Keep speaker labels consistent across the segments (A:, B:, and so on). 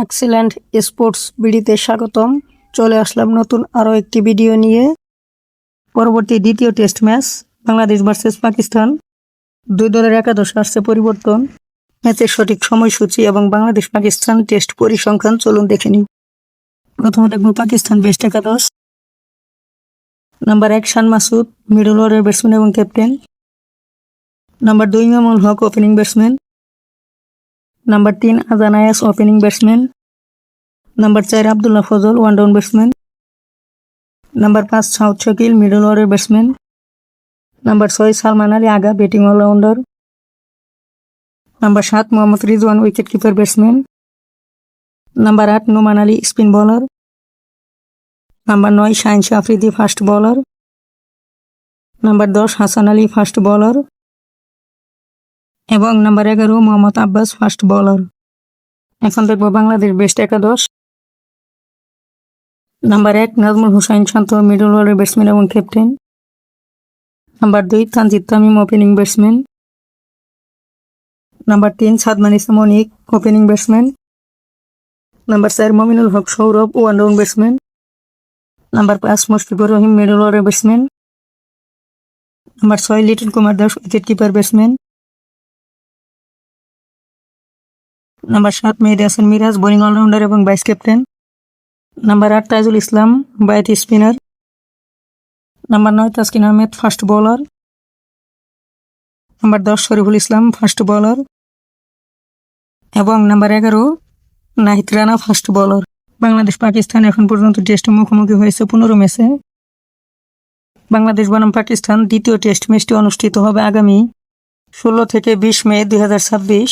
A: Excellent sports বিডিতে স্বাগতম। চলে আসলাম নতুন আরও একটি ভিডিও নিয়ে। পরবর্তী দ্বিতীয় test match Bangladesh versus Pakistan. দুই দলের একাদশ আসছে পরিবর্তন। ম্যাচের সঠিক সময়সূচি এবং বাংলাদেশ পাকিস্তান টেস্ট পরিসংখ্যান চলুন দেখে নিই। প্রথমে দেখব পাকিস্তান বেস্ট একাদশ। Number 1 Shan Masood, middle order batsman এবং captain. Number 2 Imamul Haq, opening batsman. Number 3 Azan Awais, opening batsman. Number 4 Abdullah Fazal, one down batsman. Number 5 Saud Shakeel, middle order batsman. Number 6 Salman Ali Agha, batting allrounder. Number 7 Mohammad Rizwan, wicket keeper batsman. Number 8 Noman Ali, spin bowler. Number 9 Shaheen Shah Afridi, fast bowler. Number 10 Hasan Ali, fast bowler. এবং number 11 Mohammad Abbas, fast bowler. এখন দেখব Bangladesh best একাদশ। Number 1 Najmul Hossain Shanto, middle order batsman এবং captain. Number 2 Tanzid Tamim, opening batsman. Number 3 Sadman Islam Anik, opening batsman. Number 4 Mominul Haque Sourav, one down batsman. Number 5 Mushfiqur Rahim, middle order batsman. Number 6 Liton Kumar Das, wicket keeper batsman. Number 7 Mehedi Hasan Miraz, bowling allrounder এবং vice captain. Number 8 Taijul Islam, বায়াতি spinner. Number 9 Taskin Ahmed, fast bowler. Number 10 Shoriful Islam, fast bowler. এবং number 11 Nahid Rana, fast bowler. Bangladesh Pakistan এখন পর্যন্ত টেস্টে মুখোমুখি হয়েছে 15 ম্যাচে। বাংলাদেশ বনাম পাকিস্তান দ্বিতীয় টেস্ট ম্যাচটি অনুষ্ঠিত হবে আগামী 16 থেকে 20 মে 2026।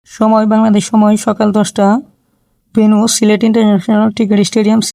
A: সময় বাংলাদেশ সময় সকাল 10টা। Venue Sylhet international cricket stadium.